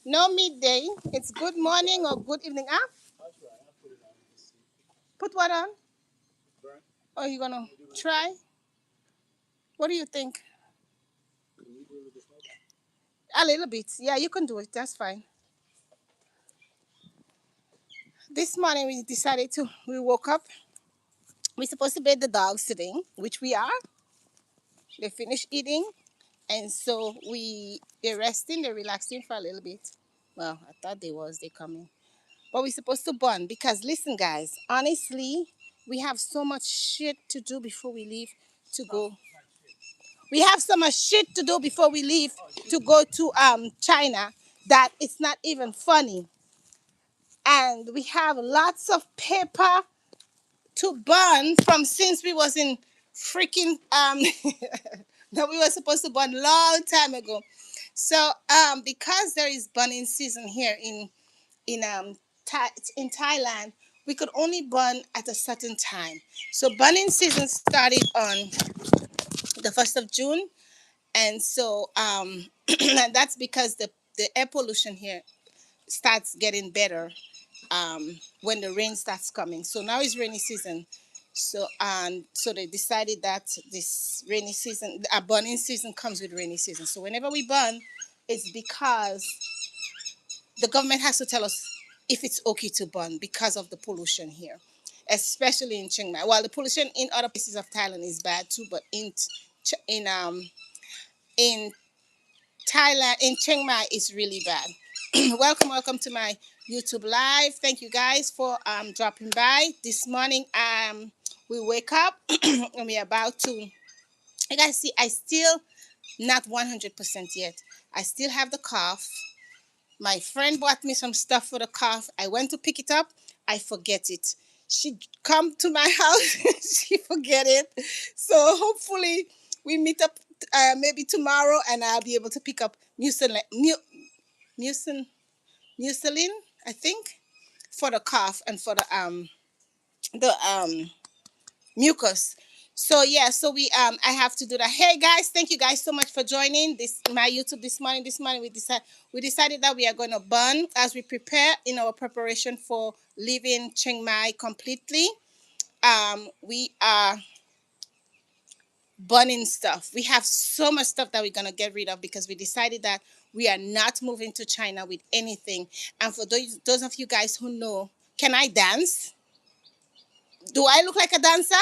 No midday. It's good morning or good evening. Ah, put what on? Or you gonna try? What do you think? A little bit. Yeah, you can do it. That's fine. This morning we decided to. We woke up. We're supposed to bed the dogs today, which we are. They finished eating, and so they're resting. They're relaxing for a little bit. Well, I thought they was. They coming. But we're supposed to bond because listen, guys. Honestly, we have so much shit to do before we leave to go. We have so much shit to do before we leave to go to China that it's not even funny. And we have lots of paper to burn from since we was in freaking that we were supposed to burn long time ago. So because there is burning season here in in Thailand, we could only burn at a certain time. So burning season started on the 1st of June, and so and that's because the air pollution here starts getting better when the rain starts coming. So now is rainy season. So they decided that this rainy season, a burning season comes with rainy season. So whenever we burn, it's because the government has to tell us if it's okay to burn because of the pollution here, especially in Chiang Mai. Well, the pollution in other places of Thailand is bad too, but in Thailand, in Chiang Mai, is really bad. Welcome to my YouTube live. Thank you guys for dropping by this morning. We wake up and we're about to. You guys see, I still not 100% yet. I still have the cough. My friend bought me some stuff for the cough. I went to pick it up. I forget it. She come to my house. She forget it. So hopefully we meet up maybe tomorrow, and I'll be able to pick up mucin, mucilin, I think, for the cough and for the mucus. So yeah, so we I have to do that. Hey guys, thank you guys so much for joining this my YouTube this morning. This morning we decided that we are going to burn as we prepare in our preparation for leaving Chiang Mai completely. We are burning stuff. We have so much stuff that we're going to get rid of because we decided that we are not moving to China with anything. And for those of you guys who know, can I dance? Do I look like a dancer?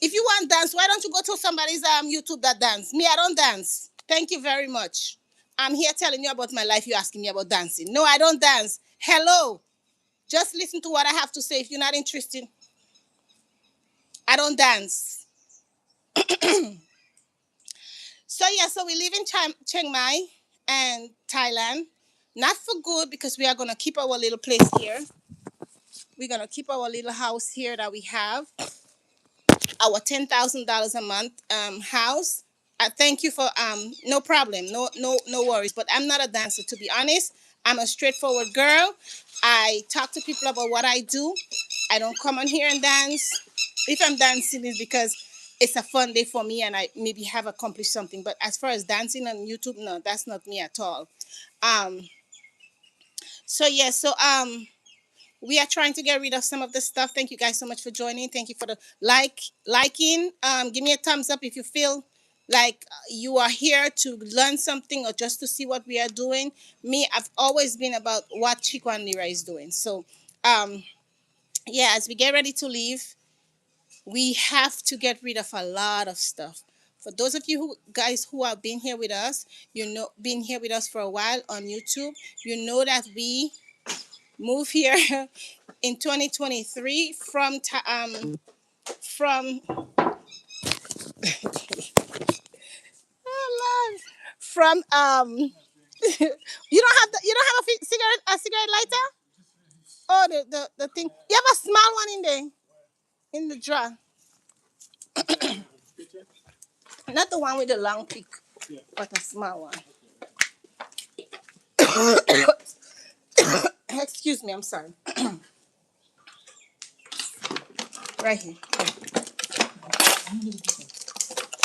If you want dance, why don't you go to somebody's YouTube that dance? Me, I don't dance. Thank you very much. I'm here telling you about my life. You're asking me about dancing. No, I don't dance. Hello. Just listen to what I have to say. If you're not interested, I don't dance. So yeah, so we live in Chiang Mai and Thailand. Not for good because we are gonna keep our little place here. We're gonna keep our little house here that we have. Our $10,000 a month house. Thank you for no problem, no worries. But I'm not a dancer, to be honest. I'm a straightforward girl. I talk to people about what I do. I don't come on here and dance. If I'm dancing, it's because it's a fun day for me and I maybe have accomplished something. But as far as dancing on YouTube, no, that's not me at all. Um, so yeah, so we are trying to get rid of some of the stuff. Thank you guys so much for joining. Thank you for the liking. Give me a thumbs up if you feel like you are here to learn something or just to see what we are doing. Me, I've always been about what Chico and Lera is doing. So um yeah, as we get ready to leave, we have to get rid of a lot of stuff. For those of you guys who have been here with us, been here with us for a while on YouTube, you know that we move here in 2023 from oh Lord, from you don't have a cigarette lighter. Oh, the thing, you have a small one in there in the drawer, not the one with the long pick, but a small one. Excuse me, I'm sorry. Right here.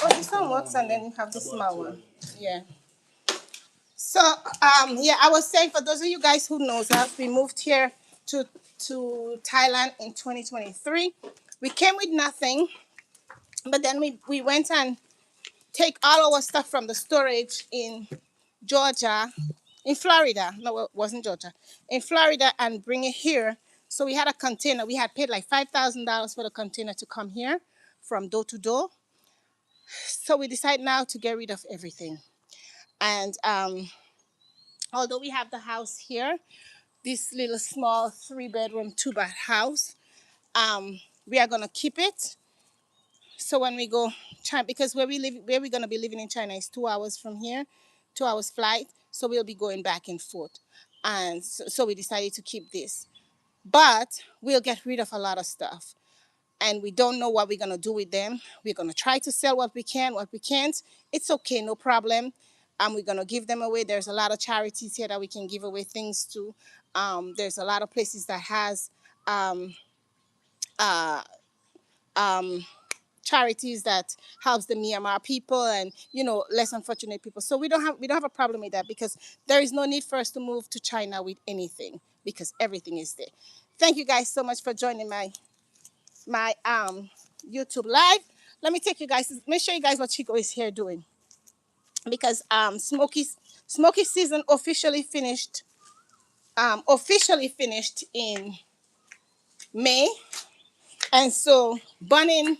Oh, this one works, and then you have the small one. Yeah. So yeah, I was saying for those of you guys who knows us, we moved here to Thailand in 2023. We came with nothing, but then we went and take all our stuff from the storage in Georgia, in Florida. No, it wasn't Georgia. In Florida, and bring it here. So we had a container. We had paid like $5,000 for the container to come here from door to door. So we decided now to get rid of everything. And although we have the house here, this little small 3 bedroom, 2 bath house, we are gonna keep it. So when we go China, because where we're gonna be living in China is 2 hours from here, 2 hours flight. So we'll be going back and forth, and so we decided to keep this. But we'll get rid of a lot of stuff, and we don't know what we're gonna do with them. We're gonna try to sell what we can, what we can't. It's okay, no problem. We're gonna give them away. There's a lot of charities here that we can give away things to. There's a lot of places that has um, uh, um, charities that helps the Myanmar people and less unfortunate people. So we don't have a problem with that, because there is no need for us to move to China with anything, because everything is there. Thank you guys so much for joining my YouTube live. Let me take you guys. Let me show you guys what Chico is here doing, because Smoky season officially finished in May, and so burning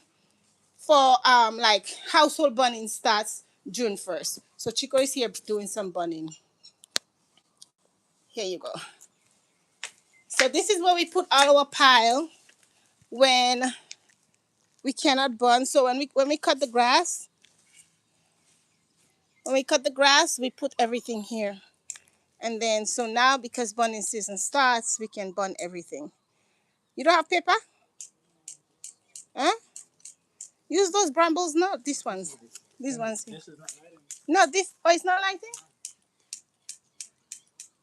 for like household burning starts June 1st. So Chico is here doing some burning. Here you go. So this is where we put all our pile when we cannot burn. So when we cut the grass, we put everything here. And then so now, because burning season starts, we can burn everything. You don't have paper? Huh? Use those brambles, not these ones. These ones. This is not lighting. No, this. Oh, it's not lighting.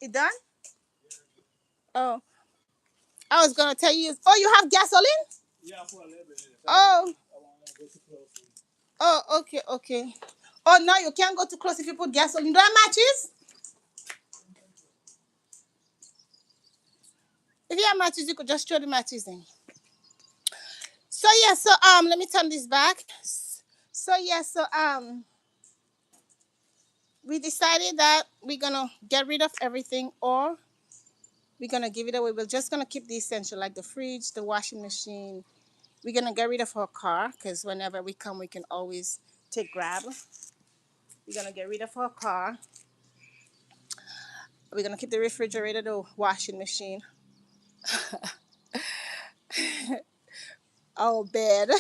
It done? Oh, I was gonna tell you. Oh, you have gasoline? Yeah, for a little bit. Oh. Oh, okay, okay. Oh, no, you can't go too close if you put gasoline. Do you have matches? If you have matches, you could just throw the matches in. So yeah, so let me turn this back. So yeah, so we decided that we're gonna get rid of everything, or we're gonna give it away. We're just gonna keep the essential, like the fridge, the washing machine. We're gonna get rid of our car, because whenever we come, we can always take grab. We're gonna get rid of our car. We're gonna keep the refrigerator, the washing machine, our bed,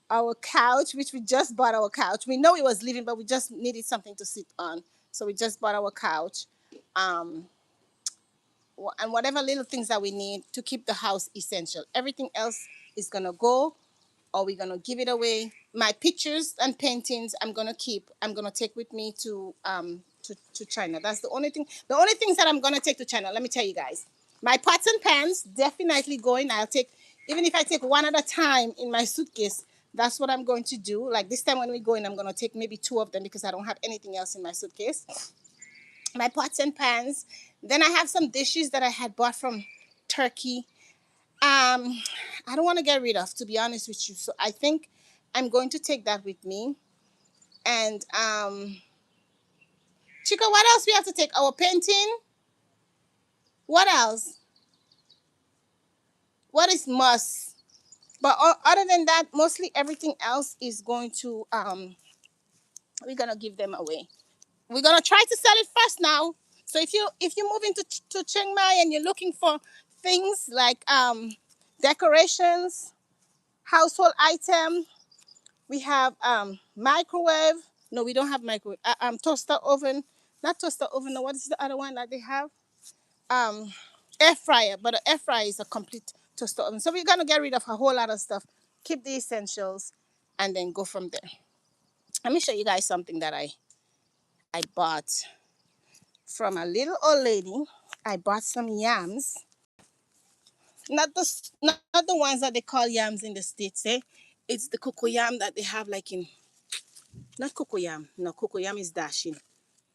our couch, which we just bought our couch. We know it was leaving, but we just needed something to sit on, so we just bought our couch. Um, and whatever little things that we need to keep the house essential. Everything else is gonna go, or we're gonna give it away. My pictures and paintings I'm gonna keep. I'm gonna take with me to China. That's the only thing. The only things that I'm gonna take to China. Let me tell you guys. My pots and pans definitely going. I'll take, even if I take one at a time in my suitcase. That's what I'm going to do. Like this time when we go in, I'm gonna take maybe 2 of them, because I don't have anything else in my suitcase. My pots and pans. Then I have some dishes that I had bought from Turkey. I don't want to get rid of, to be honest with you. So I think I'm going to take that with me. And Chico, what else we have to take? Our painting. What else? What is must? But other than that, mostly everything else is going to we're gonna give them away. We're gonna try to sell it first now. So if you move into to Chiang Mai and you're looking for things like decorations, household item, we have microwave. No, we don't have microwave. Toaster oven, not toaster oven. No, what is the other one that they have? Um, Air fryer. But the air fryer is a complete toaster oven. So we're gonna get rid of a whole lot of stuff. Keep the essentials, and then go from there. Let me show you guys something that I bought from a little old lady. I bought some yams. Not the ones that they call yams in the States, eh? It's the cocoyam that they have like in, not cocoyam. No, cocoyam is dashing.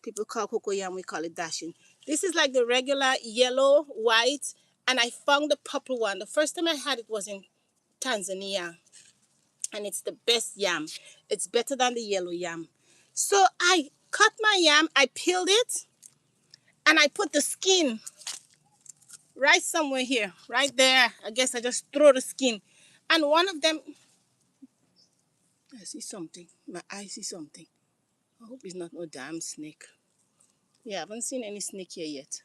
People call cocoa yam, we call it Dasent. This is like the regular yellow, white, and I found the purple one. The first time I had it was in Tanzania, and it's the best yam. It's better than the yellow yam. So I cut my yam, I peeled it, and I put the skin right somewhere here, right there. I guess I just throw the skin. And one of them, I see something. My eye see something. I hope it's not no damn snake. Yeah, I haven't seen any snake here yet.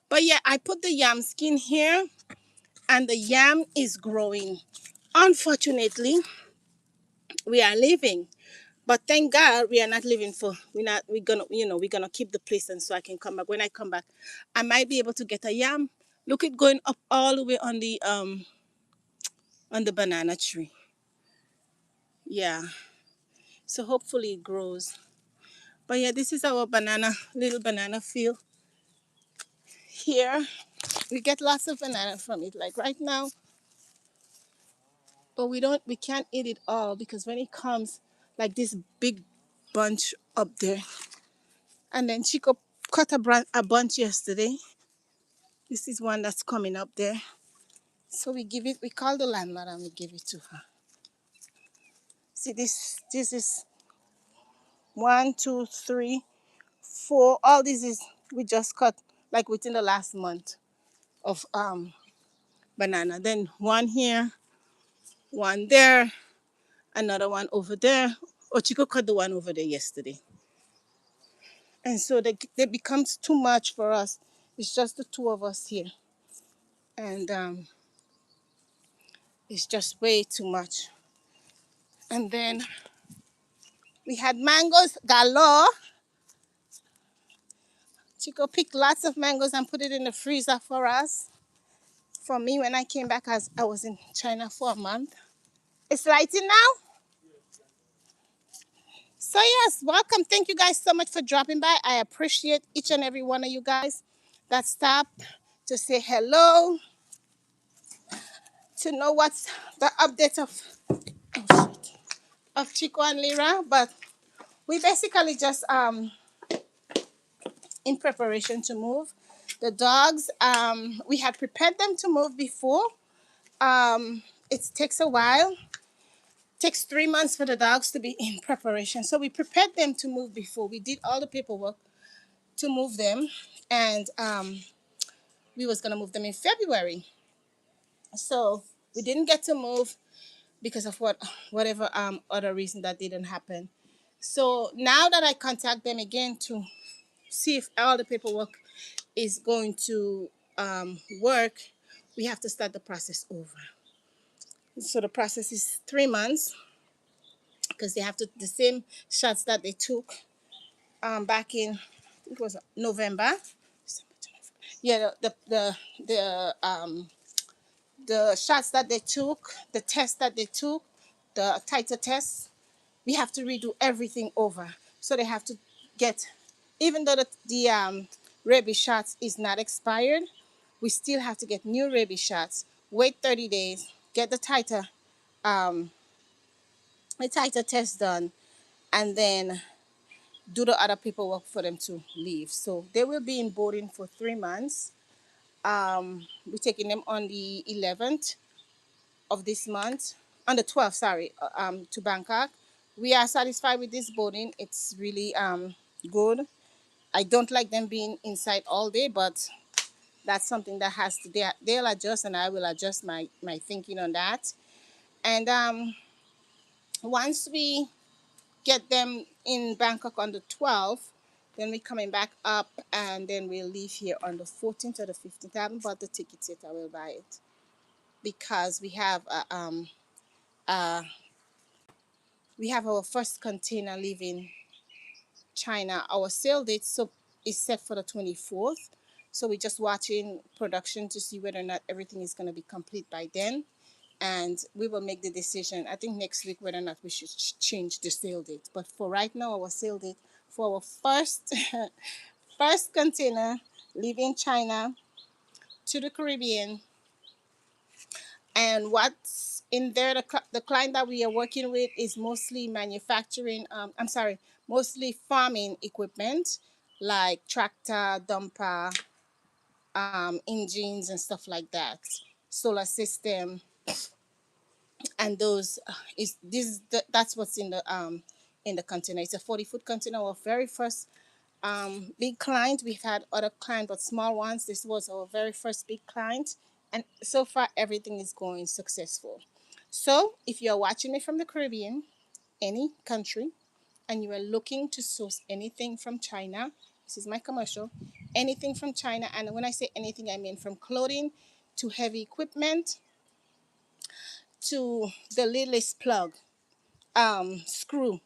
But yeah, I put the yam skin here and the yam is growing. Unfortunately, we are leaving. But thank God we are not leaving for we're gonna we're gonna keep the place and so I can come back. When I come back, I might be able to get a yam. Look it going up all the way on the banana tree. Yeah. So hopefully it grows. But yeah, this is our little banana field here. We get lots of banana from it. Like right now, but we can't eat it all because when it comes like this big bunch up there, and then Chico cut a bunch yesterday. This is one that's coming up there. So we call the landlord and we give it to her. See this is one, two, three, four. All this is we just cut like within the last month of banana. Then one here, one there, another one over there. Oh, Chico cut the one over there yesterday. And so they becomes too much for us. It's just the two of us here. And it's just way too much. And then we had mangoes galore. Chico picked lots of mangoes and put it in the freezer for us. For me, when I came back, as I was in China for a month. It's lighting now? So yes, welcome. Thank you guys so much for dropping by. I appreciate each and every one of you guys that stopped to say hello, to know what's the update of Chico and Lera. But we basically just in preparation to move. The dogs, we had prepared them to move before. It takes a while. Takes 3 months for the dogs to be in preparation. So we prepared them to move before. We did all the paperwork to move them, and we was gonna move them in February. So we didn't get to move because of whatever other reason that didn't happen. So now that I contact them again to see if all the paperwork is going to work, we have to start the process over. So the process is 3 months because they have to the same shots that they took back in I think it was November. Yeah, the shots that they took, the tests that they took, the titer tests, we have to redo everything over. So they have to get, even though the rabies shots is not expired, we still have to get new rabies shots. Wait 30 days, get um, the titer test done, and then do the other paperwork for them to leave. So they will be in boarding for 3 months. We're taking them on the 11th of this month, on the 12th, sorry, to Bangkok. We are satisfied with this boarding. It's really good. I don't like them being inside all day, but that's something that has to, they'll adjust and I will adjust my thinking on that. And once we get them in Bangkok on the 12th, then we're coming back up and then we'll leave here on the 14th or the 15th. I haven't bought the tickets yet. I will buy it because uh, we have our first container leaving China. Our sale date is set for the 24th. So we're just watching production to see whether or not everything is going to be complete by then. And we will make the decision, I think next week, whether or not we should change the sale date. But for right now, our sale date for our first first container leaving China to the Caribbean. And what's in there, the client that we are working with is mostly manufacturing, mostly farming equipment. like tractor, dumper, engines and stuff like that, solar system, and those is this that's what's in the container. It's a 40-foot container. Our very first big client. We've had other clients, but small ones. This was our very first big client, and so far everything is going successful. So if you're watching me from the Caribbean, any country, and you are looking to source anything from China, this is my commercial, anything from China. And when I say anything, I mean from clothing to heavy equipment to the lidless plug, screw,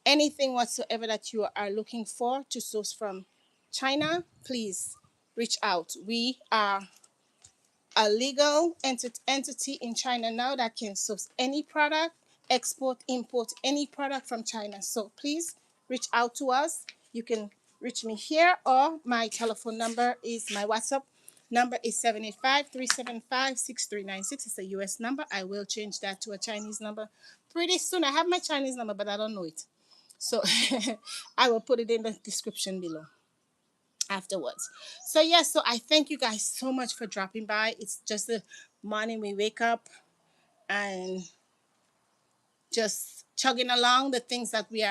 anything whatsoever that you are looking for to source from China, please reach out. We are a legal entity in China now that can source any product, export, import any product from China. So please reach out to us. You can reach me here, or my telephone number is my WhatsApp number is 785-375-6396. It's a US number. I will change that to a Chinese number pretty soon. I have my Chinese number, but I don't know it. So I will put it in the description below afterwards. So yes, so I thank you guys so much for dropping by. It's just the morning we wake up and just chugging along the things that we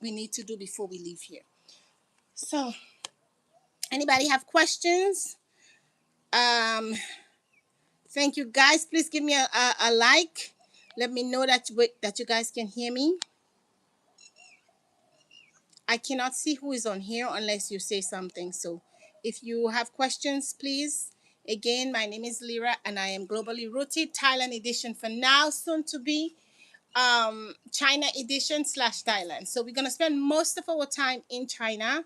need to do before we leave here. So anybody have questions? Um Thank you guys. Please give me a like. Let me know that you guys can hear me. I cannot see who is on here unless you say something. So if you have questions, please. Again, my name is Lera and I am globally rooted. Thailand edition for now, soon to be China edition / Thailand. So we're going to spend most of our time in China,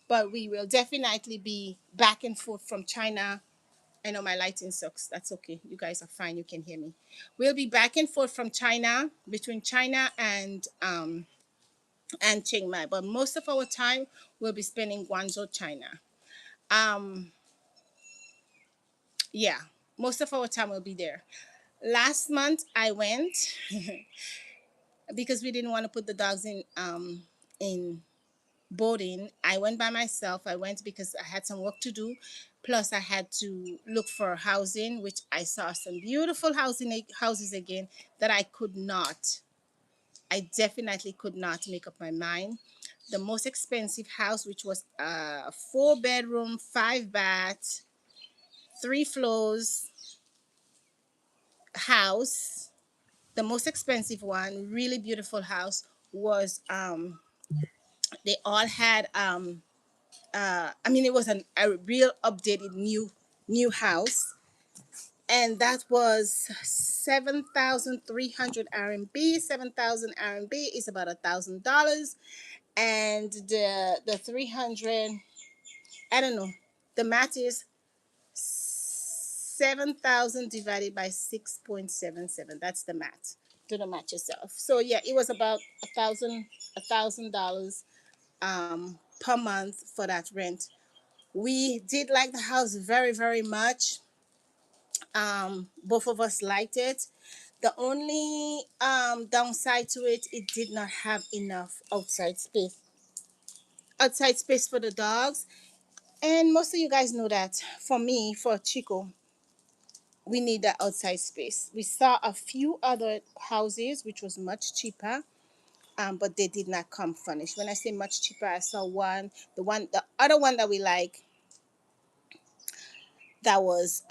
but we will definitely be back and forth from China. I know my lighting sucks. That's okay. You guys are fine. You can hear me. We'll be back and forth from China, between China and Chiang Mai, but most of our time we'll be spending Guangzhou, China. Um, yeah, most of our time will be there. Last month I went because we didn't want to put the dogs in boarding. I went by myself. I went because I had some work to do. Plus, I had to look for housing, which I saw some beautiful houses again that I could not. I definitely could not make up my mind. The most expensive house, which was a 4-bedroom, 5-bath, 3 floors house, the most expensive one, really beautiful house, was they all had I mean, it was a real updated new house, and that was 7,300 RMB. 7,000 RMB is about $1,000, and the 300, I don't know, the math is 7,000 divided by 6.77. That's the math. Do the math yourself. So yeah, it was about $1,000 per month for that rent. We did like the house very, very much. Both of us liked it. The only downside to it, it did not have enough outside space. Outside space for the dogs. And most of you guys know that for me, for Chico, we need that outside space. We saw a few other houses which was much cheaper, but they did not come furnished. When I say much cheaper, I saw the other one that we like, that was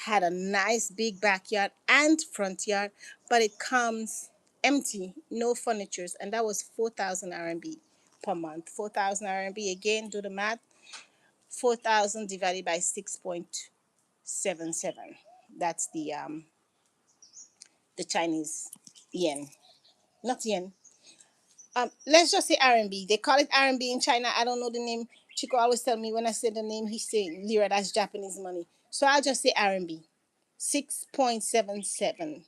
had a nice big backyard and front yard, but it comes empty, no furnitures, and that was 4,000 RMB per month. 4,000 RMB, again, do the math. 4,000 divided by 6.77. That's the Chinese yen, not yen. Let's just say RMB. They call it RMB in China. I don't know the name. Chico always tell me when I say the name, he say lira. That's Japanese money. So I'll just say RMB. 6.77.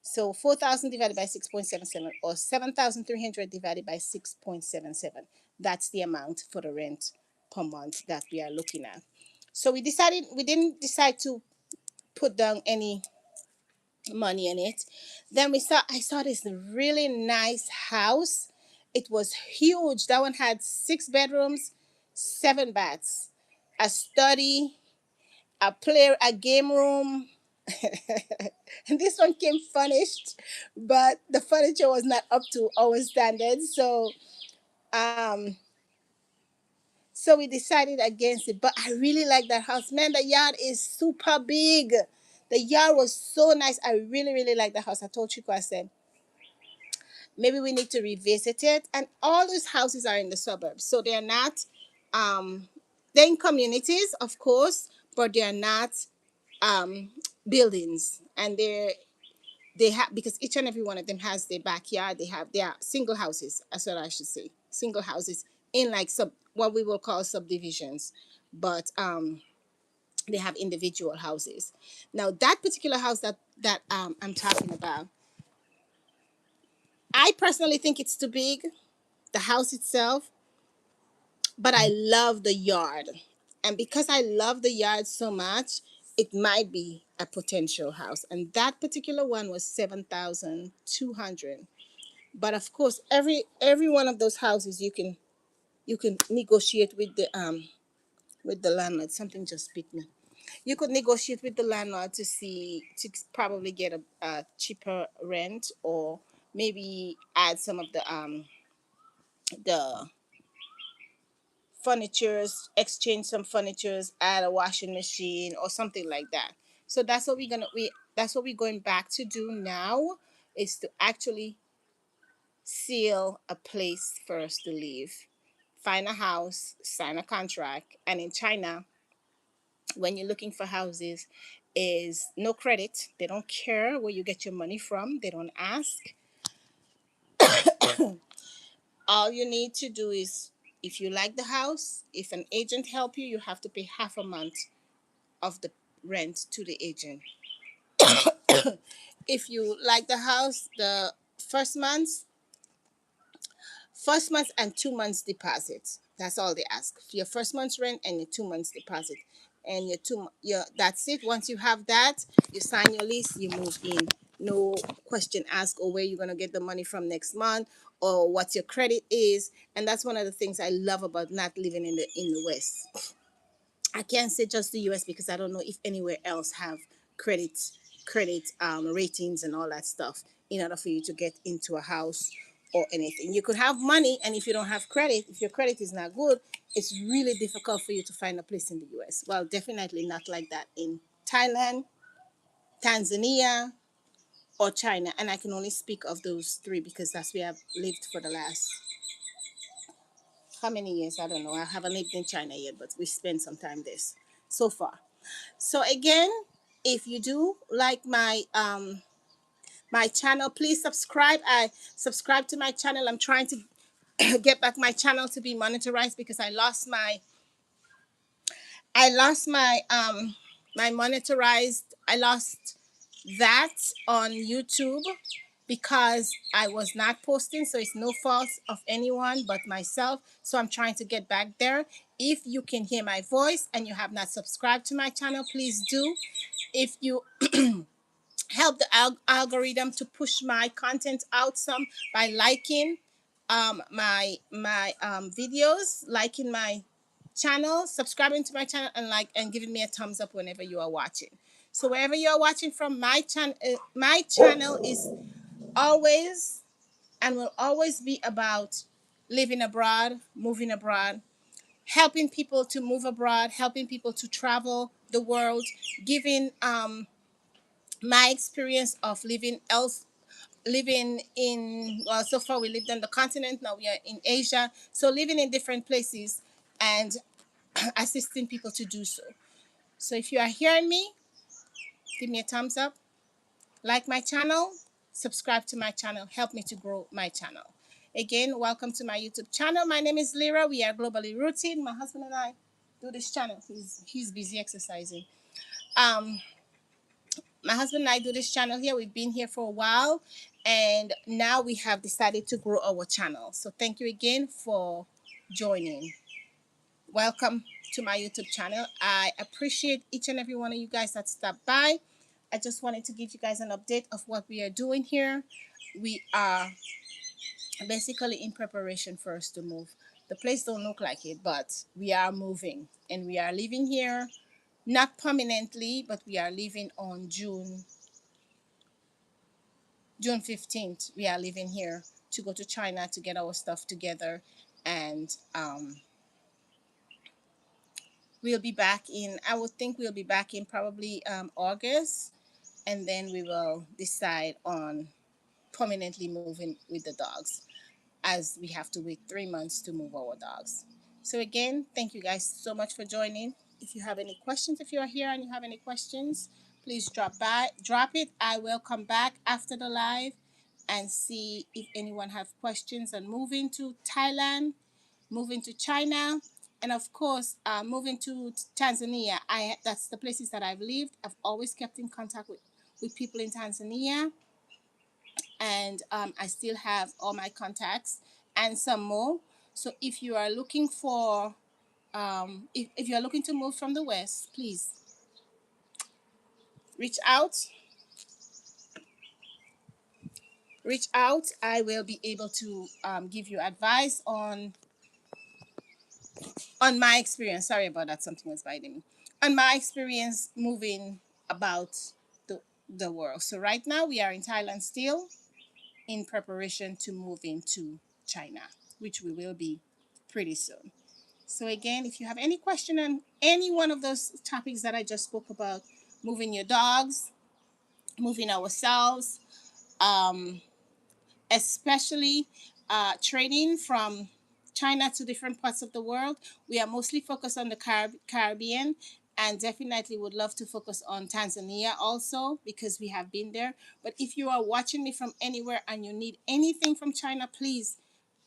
So 4,000 divided by 6.77, or 7,300 divided by 6.77. That's the amount for the rent per month that we are looking at. So we didn't decide to put down any money in it. Then I saw this really nice house. It was huge. That one had 6 bedrooms, 7 baths, a study, a game room. And this one came furnished, but the furniture was not up to our standards. Um, so we decided against it. But I really like that house. Man, the yard is super big. The yard was so nice. I really, really like the house. I told Chico, I said, maybe we need to revisit it. And all those houses are in the suburbs. So they're not, um, they're in communities, of course, but they're not um, buildings. And they have, because each and every one of them has their backyard. They are single houses. That's what I should say. Single houses in like what we will call subdivisions. But they have individual houses. Now that particular house that I'm talking about, I personally think it's too big, the house itself, but I love the yard. And because I love the yard so much, it might be a potential house. And that particular one was 7,200. But of course, every one of those houses you can negotiate with the landlord. Something just bit me. You could negotiate with the landlord to probably get a cheaper rent, or maybe add some of the furnitures, exchange some furnitures, add a washing machine or something like that. So that's what we're going back to do now, is to actually seal a place for us to live, find a house, sign a contract. And in China, when you're looking for houses, is no credit. They don't care where you get your money from. They don't ask. All you need to do is, if you like the house, if an agent help you, you have to pay half a month of the rent to the agent. If you like the house, the first month, first month and 2 months deposit. That's all they ask. Your first month's rent and your 2 months deposit. And your that's it. Once you have that, you sign your lease, you move in. No question asked, or where you're gonna get the money from next month, or what your credit is. And that's one of the things I love about not living in the West. I can't say just the US, because I don't know if anywhere else have credit ratings and all that stuff in order for you to get into a house or anything. You could have money, and if you don't have credit, if your credit is not good, it's really difficult for you to find a place in the US. Well, definitely not like that in Thailand, Tanzania, or China. And I can only speak of those three because that's where I've lived for the last how many years? I don't know. I haven't lived in China yet, but we spent some time there so far. So again, if you do like my channel, please subscribe. I subscribe to my channel. I'm trying to get back my channel to be monetized, because I lost that on YouTube because I was not posting. So it's no fault of anyone but myself. So I'm trying to get back there. If you can hear my voice and you have not subscribed to my channel, please do. If you help the algorithm to push my content out some by liking my videos, liking my channel, subscribing to my channel, and giving me a thumbs up whenever you are watching. So wherever you are watching from, my channel is always and will always be about living abroad, moving abroad, helping people to move abroad, helping people to travel the world, giving my experience of living in, well, so far we lived on the continent, now we are in Asia, so living in different places and assisting people to do so. So if you are hearing me, give me a thumbs up, like my channel, subscribe to my channel, help me to grow my channel. Again, welcome to my YouTube channel. My name is Lera. We are globally rooted. My husband and I do this channel. He's busy exercising. um my husband and I do this channel here. We've been here for a while, and now we have decided to grow our channel. So thank you again for joining. Welcome to my YouTube channel. I appreciate each and every one of you guys that stopped by. I just wanted to give you guys an update of what we are doing here. We are basically in preparation for us to move. The place don't look like it, but we are moving and we are living here, not permanently, but we are leaving on June 15th. We are leaving here to go to China to get our stuff together, and we'll be back in. I would think we'll be back in probably August, and then we will decide on permanently moving with the dogs, as we have to wait 3 months to move our dogs. So again, thank you guys so much for joining. If you have any questions, if you are here and you have any questions, please drop it. I will come back after the live and see if anyone have questions on moving to Thailand, moving to China, and of course, moving to Tanzania. That's the places that I've lived. I've always kept in contact with people in Tanzania, and I still have all my contacts and some more. So if you are looking for, if you are looking to move from the West, please reach out. Reach out. I will be able to give you advice on my experience. Sorry about that. Something was biting me. On my experience moving about the the world. So right now we are in Thailand still, in preparation to move into China, which we will be pretty soon. So again, if you have any question on any one of those topics that I just spoke about, moving your dogs, moving ourselves, um, especially trading from China to different parts of the world, we are mostly focused on the Caribbean, and definitely would love to focus on Tanzania also because we have been there. But if you are watching me from anywhere and you need anything from China, please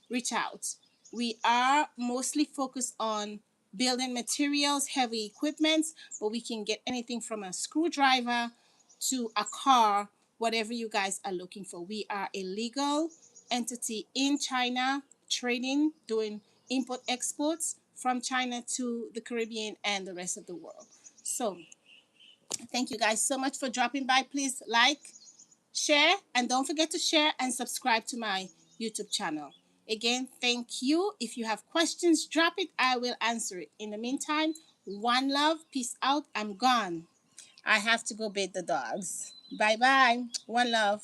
reach out. We are mostly focused on building materials, heavy equipment, but we can get anything from a screwdriver to a car, whatever you guys are looking for. We are a legal entity in China, trading, doing import exports from China to the Caribbean and the rest of the world. So, thank you guys so much for dropping by. Please like, share, and don't forget to share and subscribe to my YouTube channel. Again, thank you. If you have questions, drop it. I will answer it. In the meantime, one love, peace out. I'm gone. I have to go bathe the dogs. Bye bye. One love.